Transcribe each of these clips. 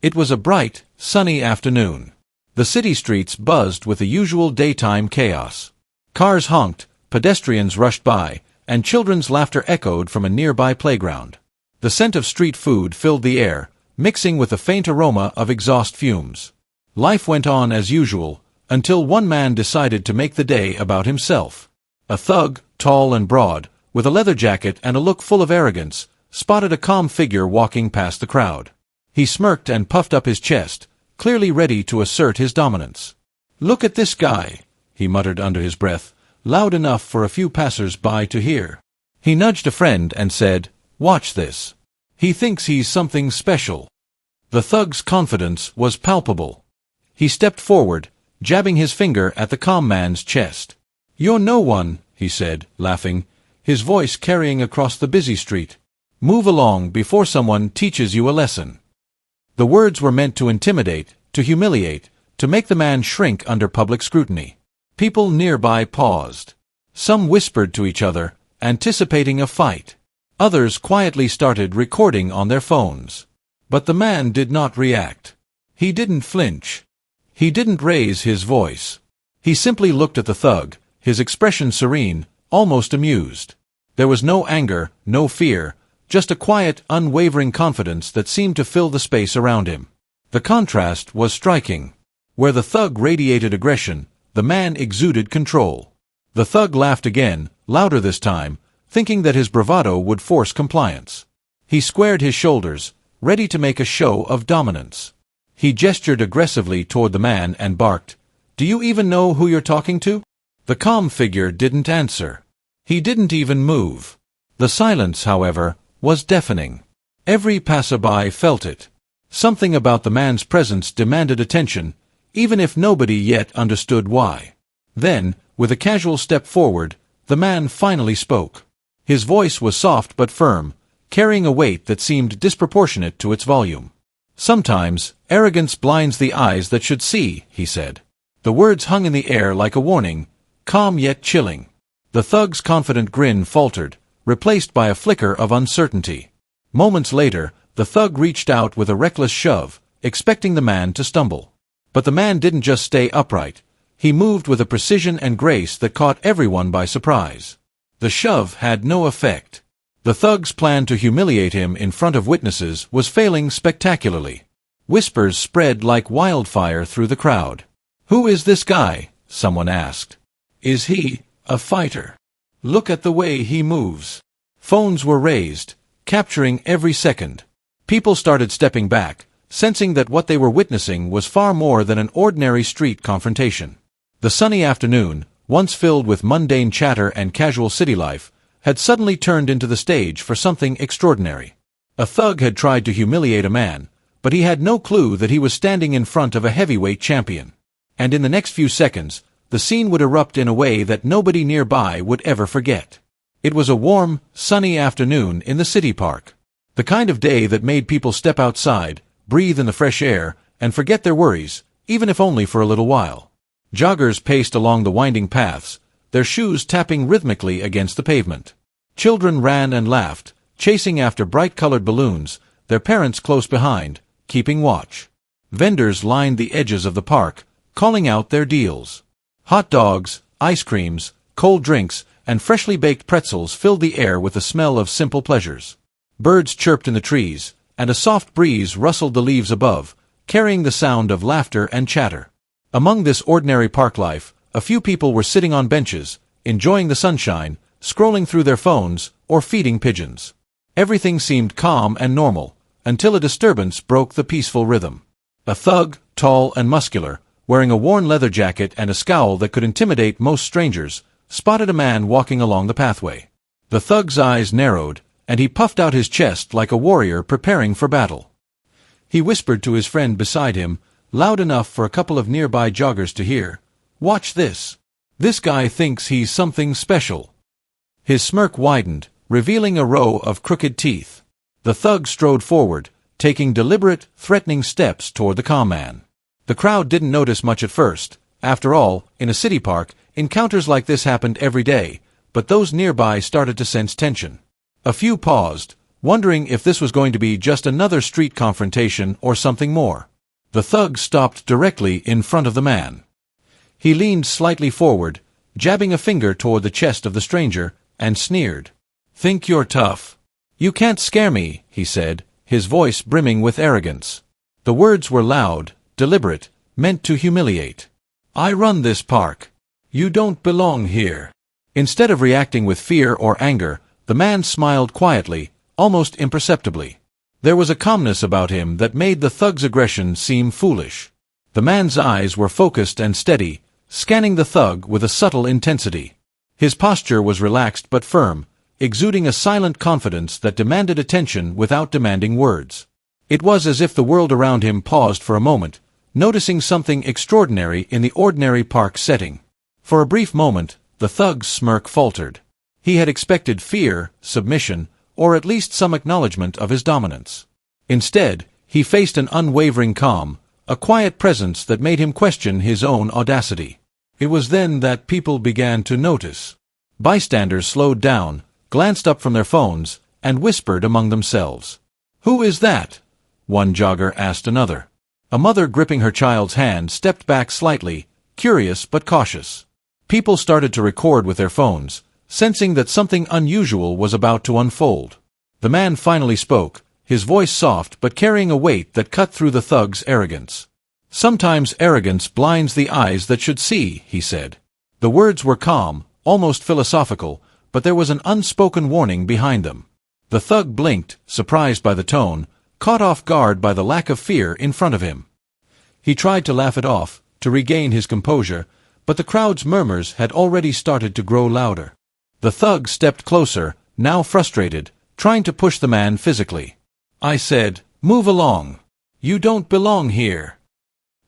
It was a bright, sunny afternoon. The city streets buzzed with the usual daytime chaos. Cars honked, pedestrians rushed by, and children's laughter echoed from a nearby playground. The scent of street food filled the air, mixing with the faint aroma of exhaust fumes. Life went on as usual, until one man decided to make the day about himself. A thug, tall and broad, with a leather jacket and a look full of arrogance, spotted a calm figure walking past the crowd. He smirked and puffed up his chest, clearly ready to assert his dominance. "Look at this guy," he muttered under his breath, loud enough for a few passers-by to hear. He nudged a friend and said, "Watch this. He thinks he's something special." The thug's confidence was palpable. He stepped forward, jabbing his finger at the calm man's chest. "You're no one," he said, laughing, his voice carrying across the busy street. "Move along before someone teaches you a lesson." The words were meant to intimidate, to humiliate, to make the man shrink under public scrutiny. People nearby paused. Some whispered to each other, anticipating a fight. Others quietly started recording on their phones. But the man did not react. He didn't flinch. He didn't raise his voice. He simply looked at the thug, his expression serene, almost amused. There was no anger, no fear, just a quiet, unwavering confidence that seemed to fill the space around him. The contrast was striking. Where the thug radiated aggression, the man exuded control. The thug laughed again, louder this time, thinking that his bravado would force compliance. He squared his shoulders, ready to make a show of dominance. He gestured aggressively toward the man and barked, "Do you even know who you're talking to?" The calm figure didn't answer. He didn't even move. The silence, however, was deafening. Every passerby felt it. Something about the man's presence demanded attention, even if nobody yet understood why. Then, with a casual step forward, the man finally spoke. His voice was soft but firm, carrying a weight that seemed disproportionate to its volume. "Sometimes, arrogance blinds the eyes that should see," he said. The words hung in the air like a warning, calm yet chilling. The thug's confident grin faltered, replaced by a flicker of uncertainty. Moments later, the thug reached out with a reckless shove, expecting the man to stumble. But the man didn't just stay upright. He moved with a precision and grace that caught everyone by surprise. The shove had no effect. The thug's plan to humiliate him in front of witnesses was failing spectacularly. Whispers spread like wildfire through the crowd. "Who is this guy?" someone asked. "Is he a fighter? Look at the way he moves." Phones were raised, capturing every second. People started stepping back, sensing that what they were witnessing was far more than an ordinary street confrontation. The sunny afternoon, once filled with mundane chatter and casual city life, had suddenly turned into the stage for something extraordinary. A thug had tried to humiliate a man, but he had no clue that he was standing in front of a heavyweight champion. And in the next few seconds, the scene would erupt in a way that nobody nearby would ever forget. It was a warm, sunny afternoon in the city park. The kind of day that made people step outside, breathe in the fresh air, and forget their worries, even if only for a little while. Joggers paced along the winding paths, their shoes tapping rhythmically against the pavement. Children ran and laughed, chasing after bright-colored balloons, their parents close behind, keeping watch. Vendors lined the edges of the park, calling out their deals. Hot dogs, ice creams, cold drinks, and freshly baked pretzels filled the air with the smell of simple pleasures. Birds chirped in the trees, and a soft breeze rustled the leaves above, carrying the sound of laughter and chatter. Among this ordinary park life, a few people were sitting on benches, enjoying the sunshine, scrolling through their phones, or feeding pigeons. Everything seemed calm and normal, until a disturbance broke the peaceful rhythm. A thug, tall and muscular, wearing a worn leather jacket and a scowl that could intimidate most strangers, spotted a man walking along the pathway. The thug's eyes narrowed, and he puffed out his chest like a warrior preparing for battle. He whispered to his friend beside him, loud enough for a couple of nearby joggers to hear, "Watch this. This guy thinks he's something special." His smirk widened, revealing a row of crooked teeth. The thug strode forward, taking deliberate, threatening steps toward the calm man. The crowd didn't notice much at first. After all, in a city park, encounters like this happened every day, but those nearby started to sense tension. A few paused, wondering if this was going to be just another street confrontation or something more. The thug stopped directly in front of the man. He leaned slightly forward, jabbing a finger toward the chest of the stranger, and sneered. "Think you're tough? You can't scare me," he said, his voice brimming with arrogance. The words were loud, deliberate, meant to humiliate. "I run this park. You don't belong here." Instead of reacting with fear or anger, the man smiled quietly, almost imperceptibly. There was a calmness about him that made the thug's aggression seem foolish. The man's eyes were focused and steady, scanning the thug with a subtle intensity. His posture was relaxed but firm, exuding a silent confidence that demanded attention without demanding words. It was as if the world around him paused for a moment, noticing something extraordinary in the ordinary park setting. For a brief moment, the thug's smirk faltered. He had expected fear, submission, or at least some acknowledgement of his dominance. Instead, he faced an unwavering calm, a quiet presence that made him question his own audacity. It was then that people began to notice. Bystanders slowed down, glanced up from their phones, and whispered among themselves. "Who is that?" one jogger asked another. A mother gripping her child's hand stepped back slightly, curious but cautious. People started to record with their phones, sensing that something unusual was about to unfold. The man finally spoke, his voice soft but carrying a weight that cut through the thug's arrogance. "Sometimes arrogance blinds the eyes that should see," he said. The words were calm, almost philosophical, but there was an unspoken warning behind them. The thug blinked, surprised by the tone, caught off guard by the lack of fear in front of him. He tried to laugh it off, to regain his composure, but the crowd's murmurs had already started to grow louder. The thug stepped closer, now frustrated, trying to push the man physically. "I said, move along. You don't belong here."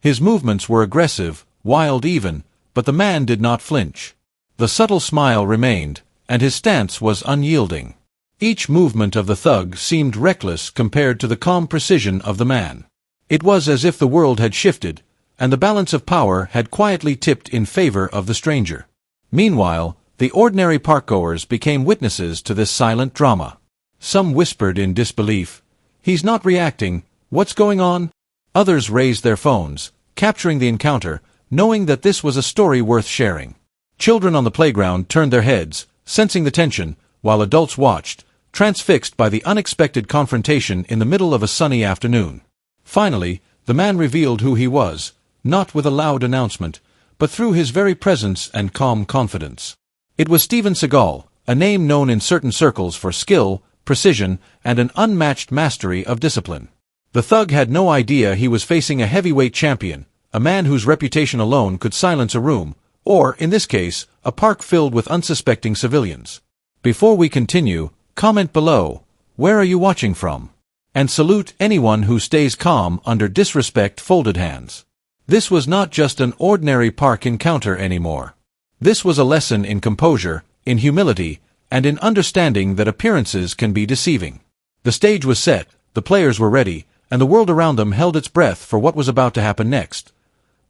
His movements were aggressive, wild even, but the man did not flinch. The subtle smile remained, and his stance was unyielding. Each movement of the thug seemed reckless compared to the calm precision of the man. It was as if the world had shifted, and the balance of power had quietly tipped in favor of the stranger. Meanwhile, the ordinary parkgoers became witnesses to this silent drama. Some whispered in disbelief, "He's not reacting, what's going on?" Others raised their phones, capturing the encounter, knowing that this was a story worth sharing. Children on the playground turned their heads, sensing the tension, while adults watched, transfixed by the unexpected confrontation in the middle of a sunny afternoon. Finally, the man revealed who he was, not with a loud announcement, but through his very presence and calm confidence. It was Steven Seagal, a name known in certain circles for skill, precision, and an unmatched mastery of discipline. The thug had no idea he was facing a heavyweight champion, a man whose reputation alone could silence a room, or, in this case, a park filled with unsuspecting civilians. Before we continue, comment below, where are you watching from? And salute anyone who stays calm under disrespect folded hands. This was not just an ordinary park encounter anymore. This was a lesson in composure, in humility, and in understanding that appearances can be deceiving. The stage was set, the players were ready, and the world around them held its breath for what was about to happen next.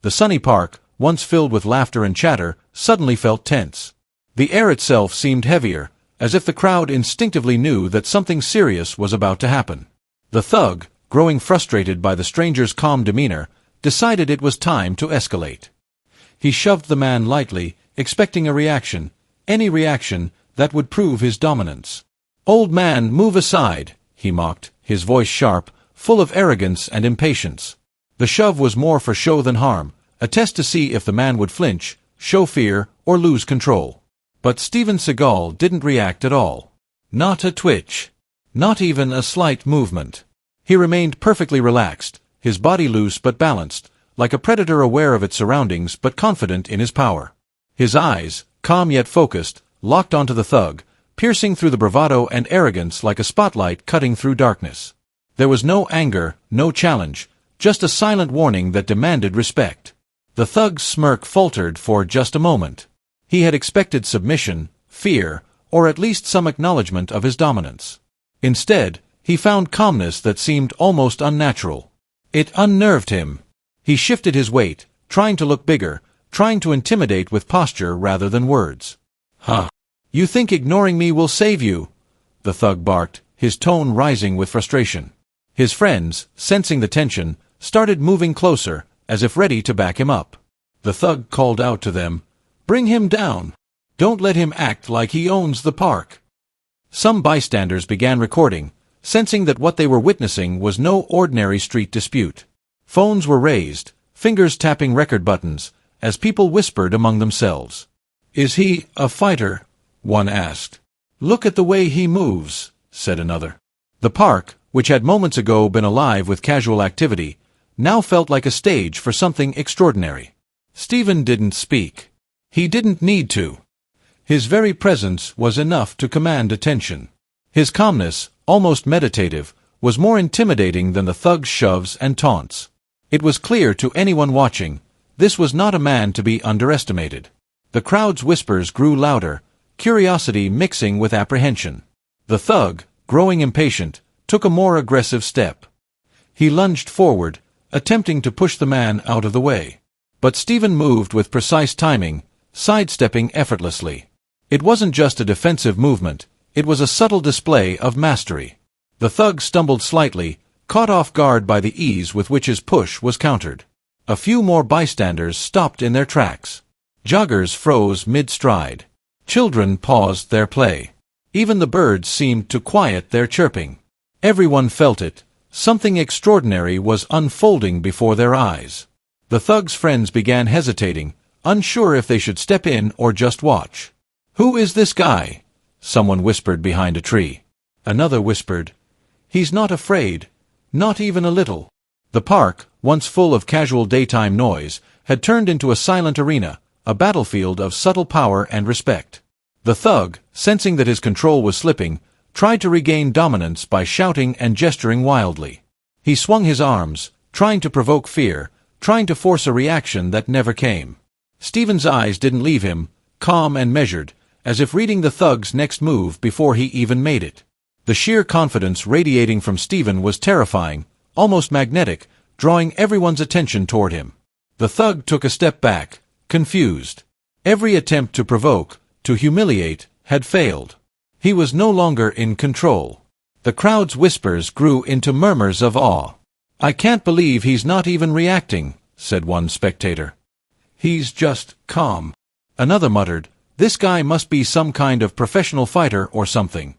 The sunny park, once filled with laughter and chatter, suddenly felt tense. The air itself seemed heavier, as if the crowd instinctively knew that something serious was about to happen. The thug, growing frustrated by the stranger's calm demeanor, decided it was time to escalate. He shoved the man lightly, expecting a reaction, any reaction, that would prove his dominance. "Old man, move aside," he mocked, his voice sharp, full of arrogance and impatience. The shove was more for show than harm, a test to see if the man would flinch, show fear, or lose control. But Steven Seagal didn't react at all. Not a twitch. Not even a slight movement. He remained perfectly relaxed, his body loose but balanced, like a predator aware of its surroundings but confident in his power. His eyes, calm yet focused, locked onto the thug, piercing through the bravado and arrogance like a spotlight cutting through darkness. There was no anger, no challenge, just a silent warning that demanded respect. The thug's smirk faltered for just a moment. He had expected submission, fear, or at least some acknowledgement of his dominance. Instead, he found calmness that seemed almost unnatural. It unnerved him. He shifted his weight, trying to look bigger, trying to intimidate with posture rather than words. "Huh. You think ignoring me will save you?" the thug barked, his tone rising with frustration. His friends, sensing the tension, started moving closer, as if ready to back him up. The thug called out to them, "Bring him down! Don't let him act like he owns the park." Some bystanders began recording, sensing that what they were witnessing was no ordinary street dispute. Phones were raised, fingers tapping record buttons, as people whispered among themselves. "Is he a fighter?" one asked. "Look at the way he moves," said another. The park, which had moments ago been alive with casual activity, now felt like a stage for something extraordinary. Steven didn't speak. He didn't need to. His very presence was enough to command attention. His calmness, almost meditative, was more intimidating than the thug's shoves and taunts. It was clear to anyone watching, this was not a man to be underestimated. The crowd's whispers grew louder, curiosity mixing with apprehension. The thug, growing impatient, took a more aggressive step. He lunged forward, attempting to push the man out of the way. But Steven moved with precise timing, sidestepping effortlessly. It wasn't just a defensive movement, it was a subtle display of mastery. The thug stumbled slightly, caught off guard by the ease with which his push was countered. A few more bystanders stopped in their tracks. Joggers froze mid-stride. Children paused their play. Even the birds seemed to quiet their chirping. Everyone felt it. Something extraordinary was unfolding before their eyes. The thug's friends began hesitating, unsure if they should step in or just watch. "Who is this guy?" someone whispered behind a tree. Another whispered, "He's not afraid, not even a little." The park, once full of casual daytime noise, had turned into a silent arena, a battlefield of subtle power and respect. The thug, sensing that his control was slipping, tried to regain dominance by shouting and gesturing wildly. He swung his arms, trying to provoke fear, trying to force a reaction that never came. Steven's eyes didn't leave him, calm and measured, as if reading the thug's next move before he even made it. The sheer confidence radiating from Steven was terrifying, almost magnetic, drawing everyone's attention toward him. The thug took a step back, confused. Every attempt to provoke, to humiliate, had failed. He was no longer in control. The crowd's whispers grew into murmurs of awe. "I can't believe he's not even reacting," said one spectator. "He's just calm." Another muttered, "This guy must be some kind of professional fighter or something."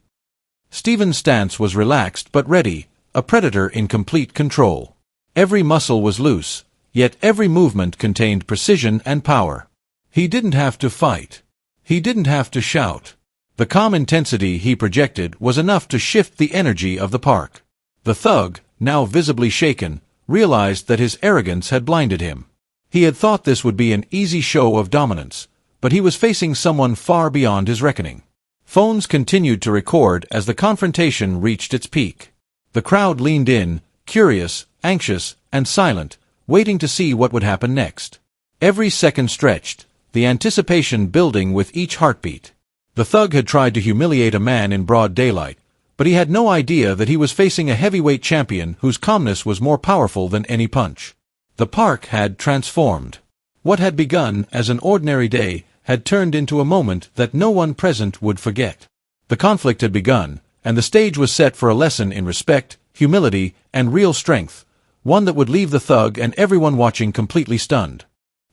Steven's stance was relaxed but ready, a predator in complete control. Every muscle was loose, yet every movement contained precision and power. He didn't have to fight. He didn't have to shout. The calm intensity he projected was enough to shift the energy of the park. The thug, now visibly shaken, realized that his arrogance had blinded him. He had thought this would be an easy show of dominance, but he was facing someone far beyond his reckoning. Phones continued to record as the confrontation reached its peak. The crowd leaned in, curious, anxious, and silent, waiting to see what would happen next. Every second stretched, the anticipation building with each heartbeat. The thug had tried to humiliate a man in broad daylight, but he had no idea that he was facing a heavyweight champion whose calmness was more powerful than any punch. The park had transformed. What had begun as an ordinary day had turned into a moment that no one present would forget. The conflict had begun, and the stage was set for a lesson in respect, humility, and real strength, one that would leave the thug and everyone watching completely stunned.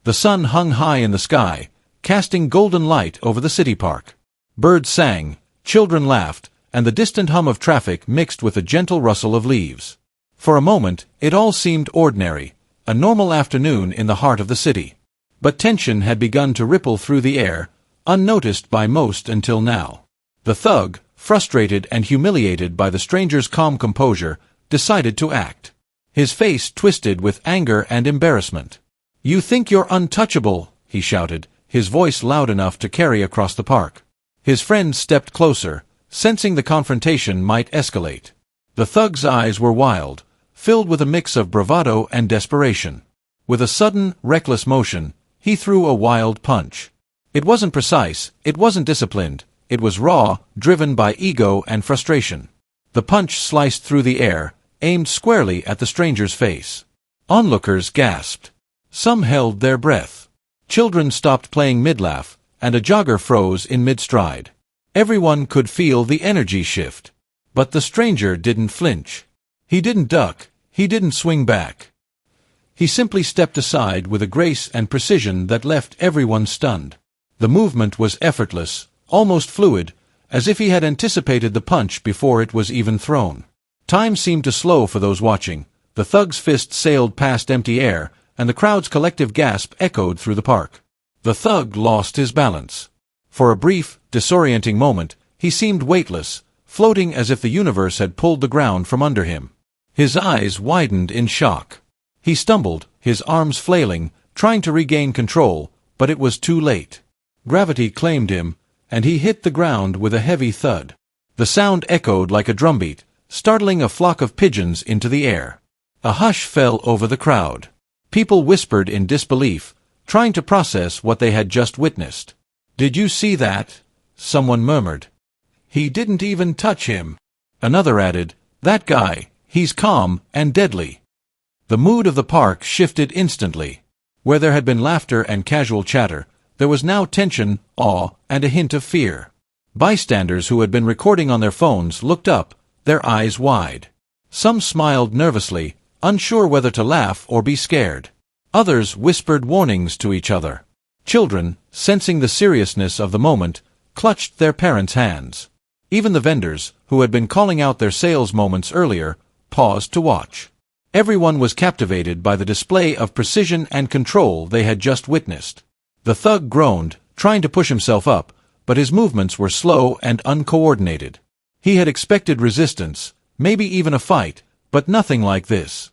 The sun hung high in the sky, casting golden light over the city park. Birds sang, children laughed, and the distant hum of traffic mixed with a gentle rustle of leaves. For a moment, it all seemed ordinary, a normal afternoon in the heart of the city. But tension had begun to ripple through the air, unnoticed by most until now. The thug, frustrated and humiliated by the stranger's calm composure, decided to act. His face twisted with anger and embarrassment. "You think you're untouchable," he shouted, his voice loud enough to carry across the park. His friends stepped closer, sensing the confrontation might escalate. The thug's eyes were wild, filled with a mix of bravado and desperation. With a sudden, reckless motion, he threw a wild punch. It wasn't precise, it wasn't disciplined, it was raw, driven by ego and frustration. The punch sliced through the air, aimed squarely at the stranger's face. Onlookers gasped. Some held their breath. Children stopped playing mid-laugh, and a jogger froze in mid-stride. Everyone could feel the energy shift. But the stranger didn't flinch. He didn't duck, he didn't swing back. He simply stepped aside with a grace and precision that left everyone stunned. The movement was effortless, almost fluid, as if he had anticipated the punch before it was even thrown. Time seemed to slow for those watching. The thug's fist sailed past empty air, and the crowd's collective gasp echoed through the park. The thug lost his balance. For a brief, disorienting moment, he seemed weightless, floating as if the universe had pulled the ground from under him. His eyes widened in shock. He stumbled, his arms flailing, trying to regain control, but it was too late. Gravity claimed him, and he hit the ground with a heavy thud. The sound echoed like a drumbeat, startling a flock of pigeons into the air. A hush fell over the crowd. People whispered in disbelief, trying to process what they had just witnessed. "Did you see that?" someone murmured. "He didn't even touch him." Another added, "That guy, he's calm and deadly." The mood of the park shifted instantly. Where there had been laughter and casual chatter, there was now tension, awe, and a hint of fear. Bystanders who had been recording on their phones looked up, their eyes wide. Some smiled nervously, unsure whether to laugh or be scared. Others whispered warnings to each other. Children, sensing the seriousness of the moment, clutched their parents' hands. Even the vendors, who had been calling out their sales moments earlier, paused to watch. Everyone was captivated by the display of precision and control they had just witnessed. The thug groaned, trying to push himself up, but his movements were slow and uncoordinated. He had expected resistance, maybe even a fight, but nothing like this.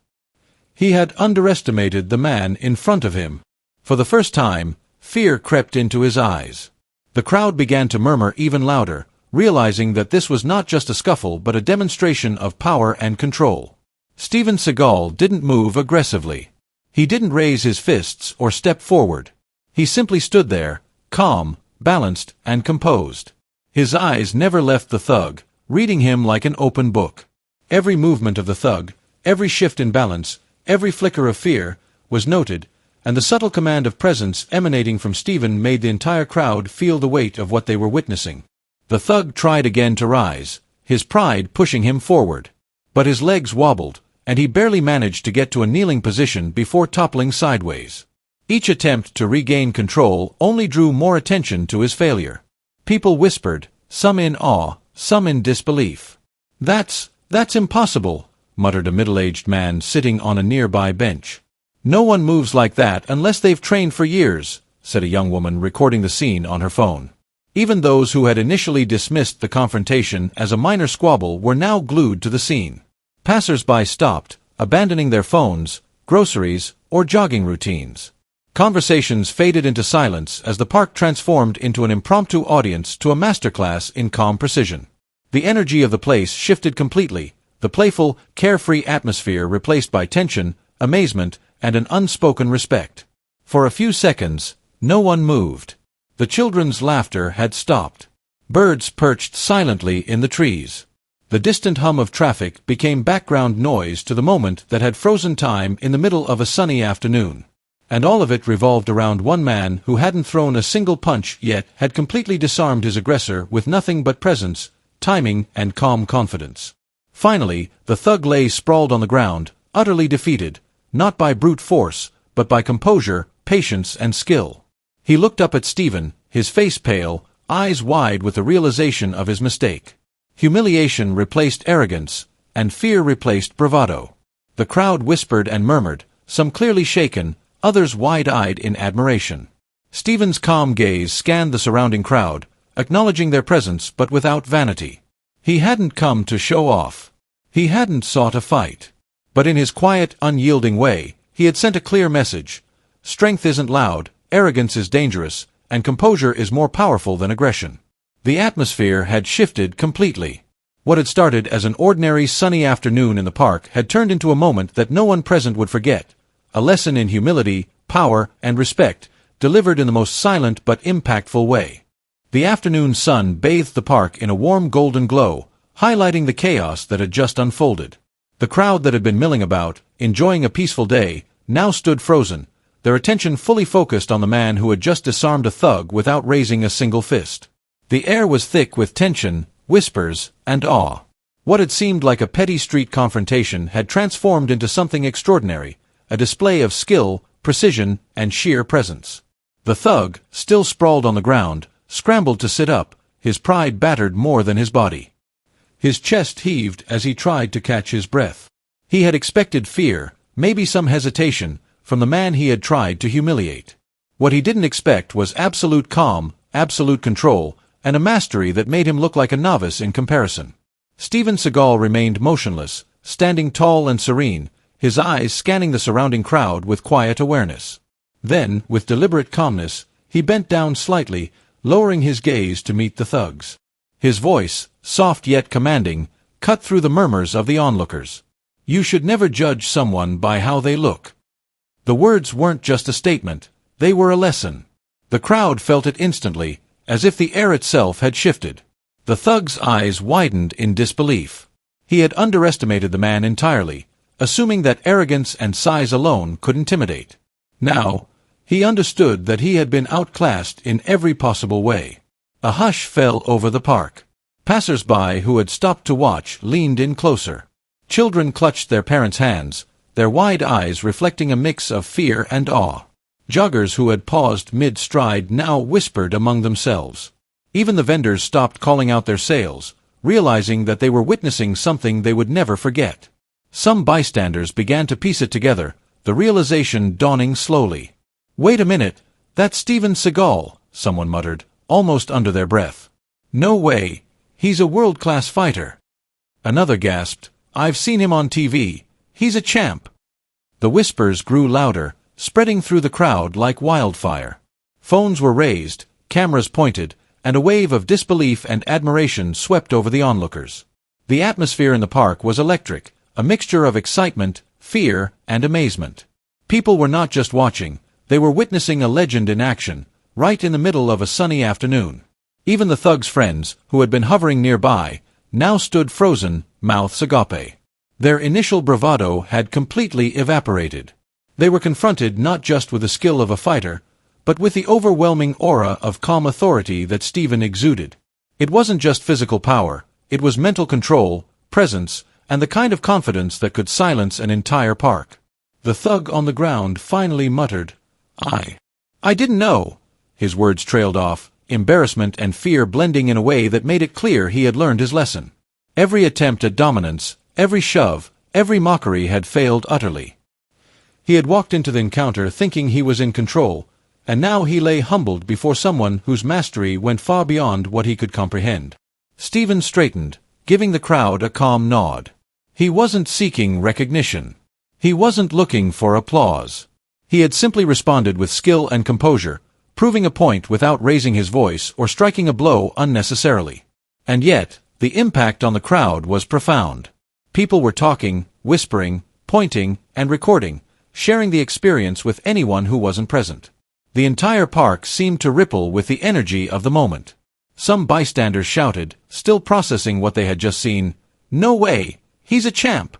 He had underestimated the man in front of him. For the first time, fear crept into his eyes. The crowd began to murmur even louder, realizing that this was not just a scuffle but a demonstration of power and control. Steven Seagal didn't move aggressively. He didn't raise his fists or step forward. He simply stood there, calm, balanced, and composed. His eyes never left the thug, reading him like an open book. Every movement of the thug, every shift in balance, every flicker of fear, was noted, and the subtle command of presence emanating from Steven made the entire crowd feel the weight of what they were witnessing. The thug tried again to rise, his pride pushing him forward. But his legs wobbled, and he barely managed to get to a kneeling position before toppling sideways. Each attempt to regain control only drew more attention to his failure. People whispered, some in awe, some in disbelief. That's impossible," muttered a middle-aged man sitting on a nearby bench. "No one moves like that unless they've trained for years," said a young woman recording the scene on her phone. Even those who had initially dismissed the confrontation as a minor squabble were now glued to the scene. Passers-by stopped, abandoning their phones, groceries, or jogging routines. Conversations faded into silence as the park transformed into an impromptu audience to a masterclass in calm precision. The energy of the place shifted completely, the playful, carefree atmosphere replaced by tension, amazement, and an unspoken respect. For a few seconds, no one moved. The children's laughter had stopped. Birds perched silently in the trees. The distant hum of traffic became background noise to the moment that had frozen time in the middle of a sunny afternoon. And all of it revolved around one man who hadn't thrown a single punch yet had completely disarmed his aggressor with nothing but presence, timing, and calm confidence. Finally, the thug lay sprawled on the ground, utterly defeated, not by brute force, but by composure, patience, and skill. He looked up at Steven, his face pale, eyes wide with the realization of his mistake. Humiliation replaced arrogance, and fear replaced bravado. The crowd whispered and murmured, some clearly shaken, others wide-eyed in admiration. Steven's calm gaze scanned the surrounding crowd, acknowledging their presence but without vanity. He hadn't come to show off. He hadn't sought a fight. But in his quiet, unyielding way, he had sent a clear message. Strength isn't loud, arrogance is dangerous, and composure is more powerful than aggression. The atmosphere had shifted completely. What had started as an ordinary sunny afternoon in the park had turned into a moment that no one present would forget. A lesson in humility, power, and respect, delivered in the most silent but impactful way. The afternoon sun bathed the park in a warm golden glow, highlighting the chaos that had just unfolded. The crowd that had been milling about, enjoying a peaceful day, now stood frozen, their attention fully focused on the man who had just disarmed a thug without raising a single fist. The air was thick with tension, whispers, and awe. What had seemed like a petty street confrontation had transformed into something extraordinary, a display of skill, precision, and sheer presence. The thug, still sprawled on the ground, scrambled to sit up, his pride battered more than his body. His chest heaved as he tried to catch his breath. He had expected fear, maybe some hesitation, from the man he had tried to humiliate. What he didn't expect was absolute calm, absolute control, and a mastery that made him look like a novice in comparison. Steven Seagal remained motionless, standing tall and serene, his eyes scanning the surrounding crowd with quiet awareness. Then, with deliberate calmness, he bent down slightly, lowering his gaze to meet the thug's. His voice, soft yet commanding, cut through the murmurs of the onlookers. "You should never judge someone by how they look." The words weren't just a statement, they were a lesson. The crowd felt it instantly, as if the air itself had shifted. The thug's eyes widened in disbelief. He had underestimated the man entirely, assuming that arrogance and size alone could intimidate. Now, he understood that he had been outclassed in every possible way. A hush fell over the park. Passers-by who had stopped to watch leaned in closer. Children clutched their parents' hands, their wide eyes reflecting a mix of fear and awe. Joggers who had paused mid-stride now whispered among themselves. Even the vendors stopped calling out their sales, realizing that they were witnessing something they would never forget. Some bystanders began to piece it together, the realization dawning slowly. "Wait a minute, that's Steven Seagal," someone muttered, almost under their breath. "No way, he's a world-class fighter." Another gasped, "I've seen him on TV, he's a champ." The whispers grew louder, spreading through the crowd like wildfire. Phones were raised, cameras pointed, and a wave of disbelief and admiration swept over the onlookers. The atmosphere in the park was electric, a mixture of excitement, fear, and amazement. People were not just watching, they were witnessing a legend in action, right in the middle of a sunny afternoon. Even the thug's friends, who had been hovering nearby, now stood frozen, mouths agape. Their initial bravado had completely evaporated. They were confronted not just with the skill of a fighter, but with the overwhelming aura of calm authority that Steven exuded. It wasn't just physical power, it was mental control, presence, and the kind of confidence that could silence an entire park. The thug on the ground finally muttered, I didn't know." His words trailed off, embarrassment and fear blending in a way that made it clear he had learned his lesson. Every attempt at dominance, every shove, every mockery had failed utterly. He had walked into the encounter thinking he was in control, and now he lay humbled before someone whose mastery went far beyond what he could comprehend. Steven straightened, giving the crowd a calm nod. He wasn't seeking recognition. He wasn't looking for applause. He had simply responded with skill and composure, proving a point without raising his voice or striking a blow unnecessarily. And yet, the impact on the crowd was profound. People were talking, whispering, pointing, and recording, sharing the experience with anyone who wasn't present. The entire park seemed to ripple with the energy of the moment. Some bystanders shouted, still processing what they had just seen, "No way, he's a champ."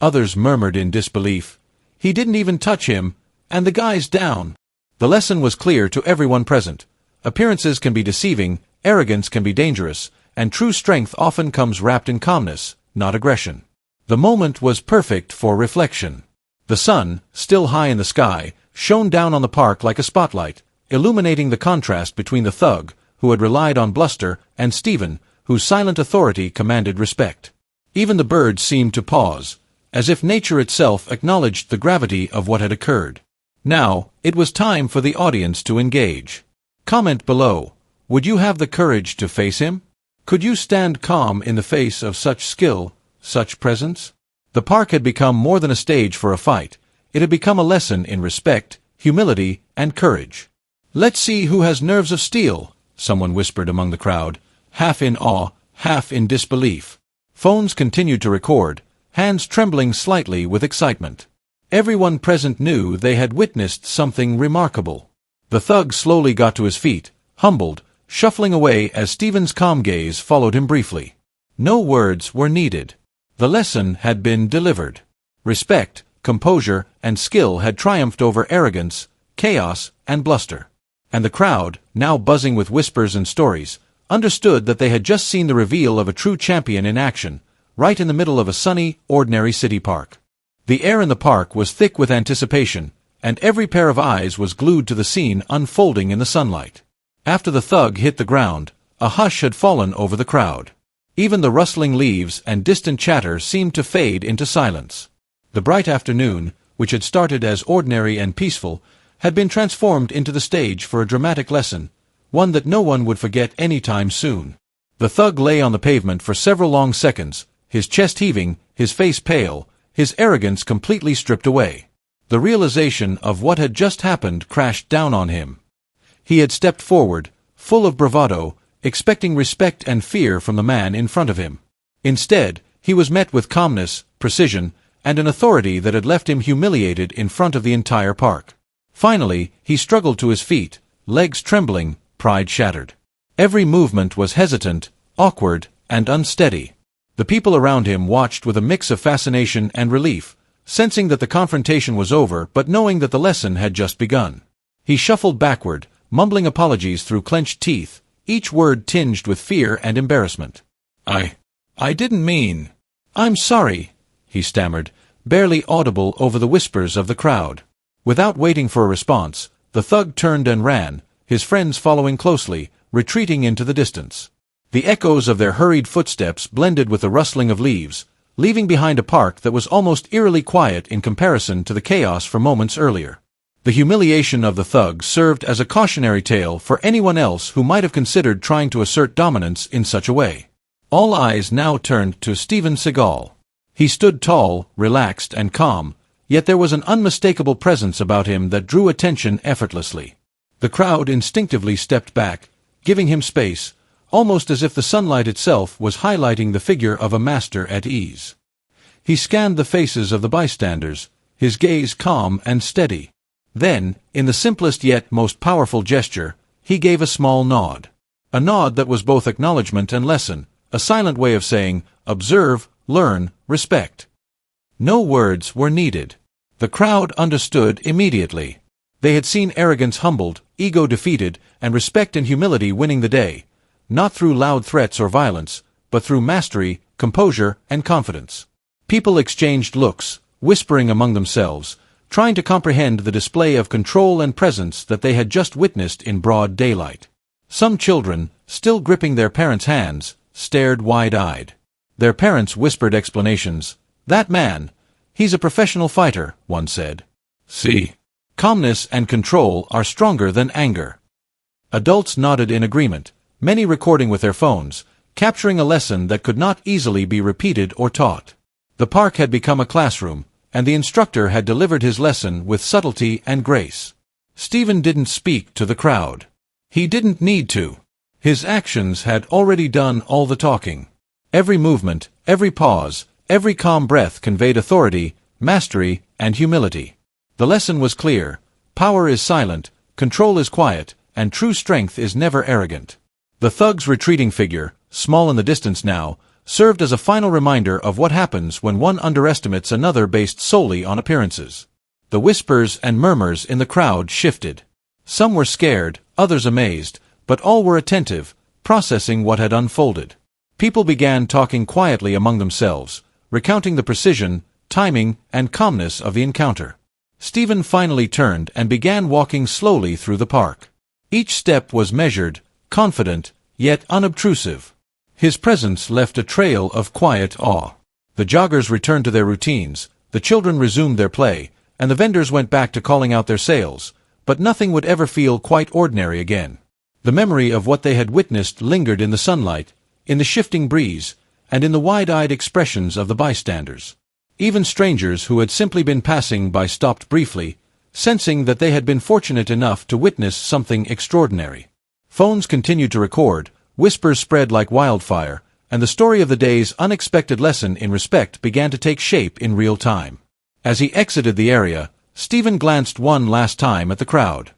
Others murmured in disbelief, "He didn't even touch him, and the guy's down." The lesson was clear to everyone present. Appearances can be deceiving, arrogance can be dangerous, and true strength often comes wrapped in calmness, not aggression. The moment was perfect for reflection. The sun, still high in the sky, shone down on the park like a spotlight, illuminating the contrast between the thug, who had relied on bluster, and Steven, whose silent authority commanded respect. Even the birds seemed to pause, as if nature itself acknowledged the gravity of what had occurred. Now, it was time for the audience to engage. Comment below. Would you have the courage to face him? Could you stand calm in the face of such skill, such presence? The park had become more than a stage for a fight. It had become a lesson in respect, humility, and courage. "Let's see who has nerves of steel," someone whispered among the crowd, half in awe, half in disbelief. Phones continued to record, hands trembling slightly with excitement. Everyone present knew they had witnessed something remarkable. The thug slowly got to his feet, humbled, shuffling away as Steven's calm gaze followed him briefly. No words were needed. The lesson had been delivered. Respect, composure, and skill had triumphed over arrogance, chaos, and bluster. And the crowd, now buzzing with whispers and stories, understood that they had just seen the reveal of a true champion in action, right in the middle of a sunny, ordinary city park. The air in the park was thick with anticipation, and every pair of eyes was glued to the scene unfolding in the sunlight. After the thug hit the ground, a hush had fallen over the crowd. Even the rustling leaves and distant chatter seemed to fade into silence. The bright afternoon, which had started as ordinary and peaceful, had been transformed into the stage for a dramatic lesson, one that no one would forget any time soon. The thug lay on the pavement for several long seconds, his chest heaving, his face pale, his arrogance completely stripped away. The realization of what had just happened crashed down on him. He had stepped forward, full of bravado, expecting respect and fear from the man in front of him. Instead, he was met with calmness, precision, and an authority that had left him humiliated in front of the entire park. Finally, he struggled to his feet, legs trembling, pride shattered. Every movement was hesitant, awkward, and unsteady. The people around him watched with a mix of fascination and relief, sensing that the confrontation was over but knowing that the lesson had just begun. He shuffled backward, mumbling apologies through clenched teeth, each word tinged with fear and embarrassment. I didn't mean. I'm sorry, he stammered, barely audible over the whispers of the crowd. Without waiting for a response, the thug turned and ran, his friends following closely, retreating into the distance. The echoes of their hurried footsteps blended with the rustling of leaves, leaving behind a park that was almost eerily quiet in comparison to the chaos from moments earlier. The humiliation of the thug served as a cautionary tale for anyone else who might have considered trying to assert dominance in such a way. All eyes now turned to Steven Seagal. He stood tall, relaxed, and calm, yet there was an unmistakable presence about him that drew attention effortlessly. The crowd instinctively stepped back, giving him space, almost as if the sunlight itself was highlighting the figure of a master at ease. He scanned the faces of the bystanders, his gaze calm and steady. Then, in the simplest yet most powerful gesture, he gave a small nod. A nod that was both acknowledgement and lesson, a silent way of saying, observe, learn, respect. No words were needed. The crowd understood immediately. They had seen arrogance humbled, ego defeated, and respect and humility winning the day, not through loud threats or violence, but through mastery, composure, and confidence. People exchanged looks, whispering among themselves, trying to comprehend the display of control and presence that they had just witnessed in broad daylight. Some children, still gripping their parents' hands, stared wide-eyed. Their parents whispered explanations. That man, he's a professional fighter, one said. See. Calmness and control are stronger than anger. Adults nodded in agreement, many recording with their phones, capturing a lesson that could not easily be repeated or taught. The park had become a classroom, and the instructor had delivered his lesson with subtlety and grace. Steven didn't speak to the crowd. He didn't need to. His actions had already done all the talking. Every movement, every pause, every calm breath conveyed authority, mastery, and humility. The lesson was clear. Power is silent, control is quiet, and true strength is never arrogant. The thug's retreating figure, small in the distance now, served as a final reminder of what happens when one underestimates another based solely on appearances. The whispers and murmurs in the crowd shifted. Some were scared, others amazed, but all were attentive, processing what had unfolded. People began talking quietly among themselves, recounting the precision, timing, and calmness of the encounter. Steven finally turned and began walking slowly through the park. Each step was measured, confident, yet unobtrusive. His presence left a trail of quiet awe. The joggers returned to their routines, the children resumed their play, and the vendors went back to calling out their sales, but nothing would ever feel quite ordinary again. The memory of what they had witnessed lingered in the sunlight, in the shifting breeze, and in the wide-eyed expressions of the bystanders. Even strangers who had simply been passing by stopped briefly, sensing that they had been fortunate enough to witness something extraordinary. Phones continued to record, whispers spread like wildfire, and the story of the day's unexpected lesson in respect began to take shape in real time. As he exited the area, Steven glanced one last time at the crowd.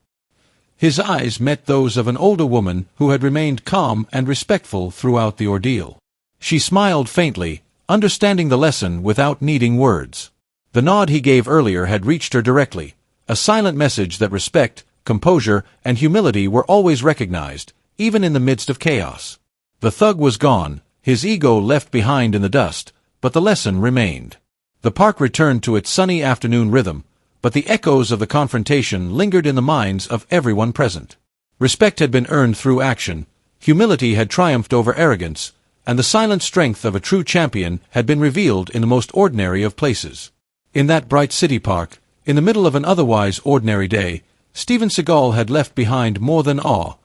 His eyes met those of an older woman who had remained calm and respectful throughout the ordeal. She smiled faintly, understanding the lesson without needing words. The nod he gave earlier had reached her directly, a silent message that respect, composure, and humility were always recognized, even in the midst of chaos. The thug was gone, his ego left behind in the dust, but the lesson remained. The park returned to its sunny afternoon rhythm, but the echoes of the confrontation lingered in the minds of everyone present. Respect had been earned through action, humility had triumphed over arrogance, and the silent strength of a true champion had been revealed in the most ordinary of places. In that bright city park, in the middle of an otherwise ordinary day, Steven Seagal had left behind more than awe.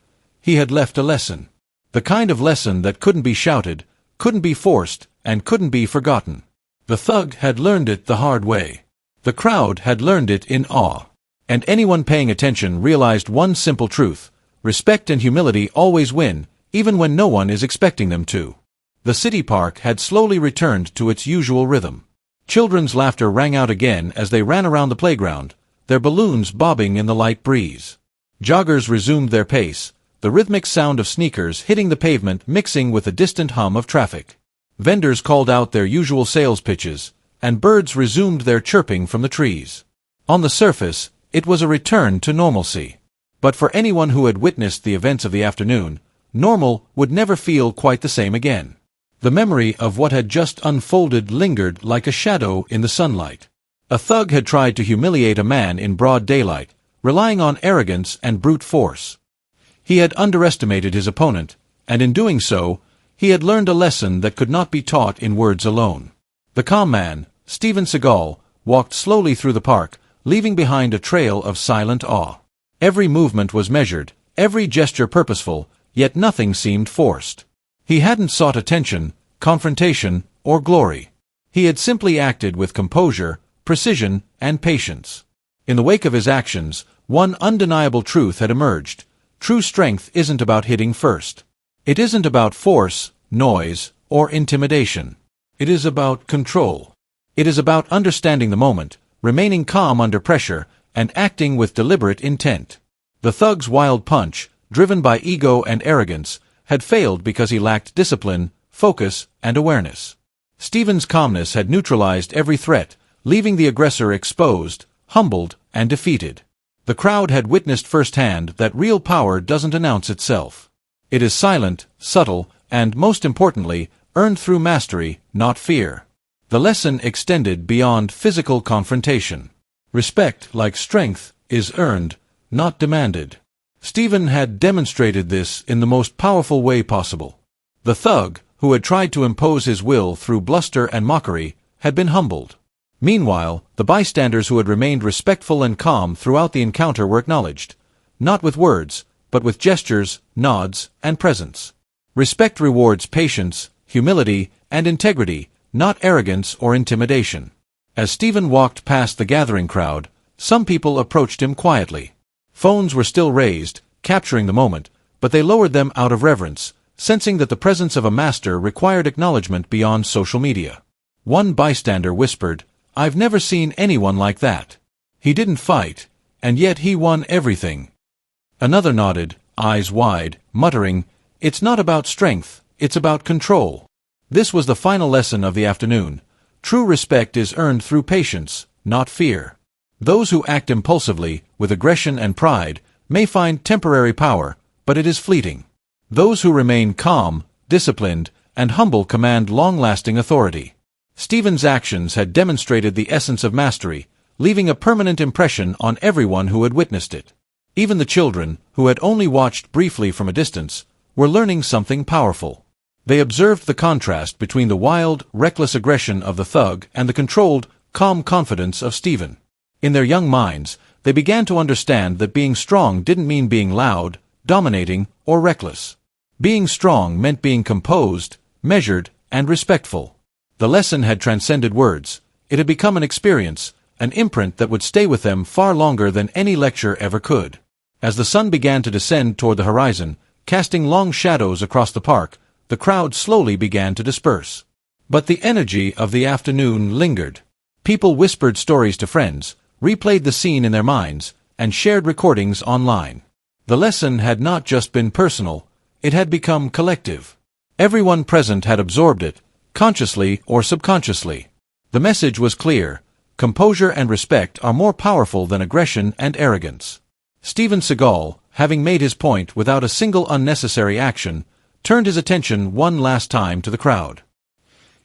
He had left a lesson. The kind of lesson that couldn't be shouted, couldn't be forced, and couldn't be forgotten. The thug had learned it the hard way. The crowd had learned it in awe. And anyone paying attention realized one simple truth: respect and humility always win, even when no one is expecting them to. The city park had slowly returned to its usual rhythm. Children's laughter rang out again as they ran around the playground, their balloons bobbing in the light breeze. Joggers resumed their pace, the rhythmic sound of sneakers hitting the pavement mixing with the distant hum of traffic. Vendors called out their usual sales pitches, and birds resumed their chirping from the trees. On the surface, it was a return to normalcy. But for anyone who had witnessed the events of the afternoon, normal would never feel quite the same again. The memory of what had just unfolded lingered like a shadow in the sunlight. A thug had tried to humiliate a man in broad daylight, relying on arrogance and brute force. He had underestimated his opponent, and in doing so, he had learned a lesson that could not be taught in words alone. The calm man, Steven Seagal, walked slowly through the park, leaving behind a trail of silent awe. Every movement was measured, every gesture purposeful, yet nothing seemed forced. He hadn't sought attention, confrontation, or glory. He had simply acted with composure, precision, and patience. In the wake of his actions, one undeniable truth had emerged. True strength isn't about hitting first. It isn't about force, noise, or intimidation. It is about control. It is about understanding the moment, remaining calm under pressure, and acting with deliberate intent. The thug's wild punch, driven by ego and arrogance, had failed because he lacked discipline, focus, and awareness. Steven's calmness had neutralized every threat, leaving the aggressor exposed, humbled, and defeated. The crowd had witnessed firsthand that real power doesn't announce itself. It is silent, subtle, and, most importantly, earned through mastery, not fear. The lesson extended beyond physical confrontation. Respect, like strength, is earned, not demanded. Steven had demonstrated this in the most powerful way possible. The thug, who had tried to impose his will through bluster and mockery, had been humbled. Meanwhile, the bystanders who had remained respectful and calm throughout the encounter were acknowledged, not with words, but with gestures, nods, and presence. Respect rewards patience, humility, and integrity, not arrogance or intimidation. As Steven walked past the gathering crowd, some people approached him quietly. Phones were still raised, capturing the moment, but they lowered them out of reverence, sensing that the presence of a master required acknowledgement beyond social media. One bystander whispered, "I've never seen anyone like that. He didn't fight, and yet he won everything." Another nodded, eyes wide, muttering, "It's not about strength, it's about control." This was the final lesson of the afternoon. True respect is earned through patience, not fear. Those who act impulsively, with aggression and pride, may find temporary power, but it is fleeting. Those who remain calm, disciplined, and humble command long-lasting authority. Steven's actions had demonstrated the essence of mastery, leaving a permanent impression on everyone who had witnessed it. Even the children, who had only watched briefly from a distance, were learning something powerful. They observed the contrast between the wild, reckless aggression of the thug and the controlled, calm confidence of Steven. In their young minds, they began to understand that being strong didn't mean being loud, dominating, or reckless. Being strong meant being composed, measured, and respectful. The lesson had transcended words. It had become an experience, an imprint that would stay with them far longer than any lecture ever could. As the sun began to descend toward the horizon, casting long shadows across the park, the crowd slowly began to disperse. But the energy of the afternoon lingered. People whispered stories to friends, replayed the scene in their minds, and shared recordings online. The lesson had not just been personal, it had become collective. Everyone present had absorbed it, consciously or subconsciously. The message was clear: composure and respect are more powerful than aggression and arrogance. Steven Seagal, having made his point without a single unnecessary action, turned his attention one last time to the crowd.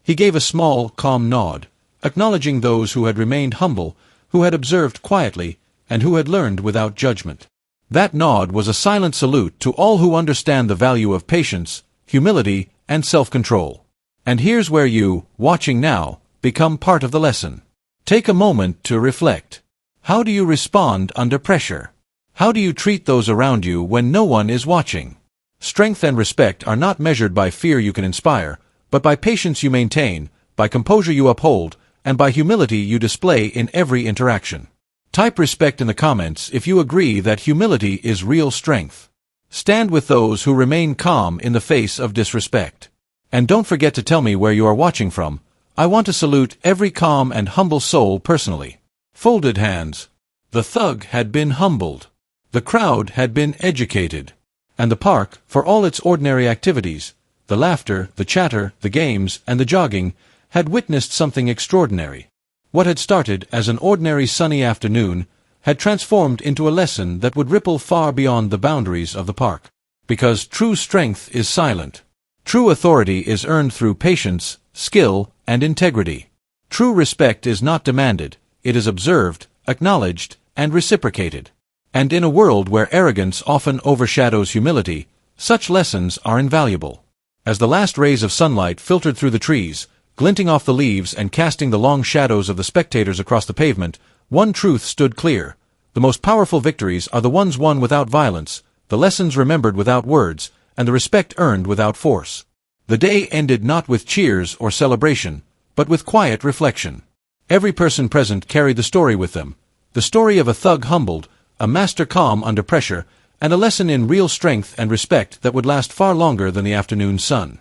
He gave a small, calm nod, acknowledging those who had remained humble, who had observed quietly, and who had learned without judgment. That nod was a silent salute to all who understand the value of patience, humility, and self-control. And here's where you, watching now, become part of the lesson. Take a moment to reflect. How do you respond under pressure? How do you treat those around you when no one is watching? Strength and respect are not measured by fear you can inspire, but by patience you maintain, by composure you uphold, and by humility you display in every interaction. Type respect in the comments if you agree that humility is real strength. Stand with those who remain calm in the face of disrespect. And don't forget to tell me where you are watching from. I want to salute every calm and humble soul personally. Folded hands. The thug had been humbled. The crowd had been educated. And the park, for all its ordinary activities, the laughter, the chatter, the games, and the jogging, had witnessed something extraordinary. What had started as an ordinary sunny afternoon had transformed into a lesson that would ripple far beyond the boundaries of the park. Because true strength is silent. True authority is earned through patience, skill, and integrity. True respect is not demanded, it is observed, acknowledged, and reciprocated. And in a world where arrogance often overshadows humility, such lessons are invaluable. As the last rays of sunlight filtered through the trees, glinting off the leaves and casting the long shadows of the spectators across the pavement, one truth stood clear. The most powerful victories are the ones won without violence, the lessons remembered without words, and the respect earned without force. The day ended not with cheers or celebration, but with quiet reflection. Every person present carried the story with them, the story of a thug humbled, a master calm under pressure, and a lesson in real strength and respect that would last far longer than the afternoon sun.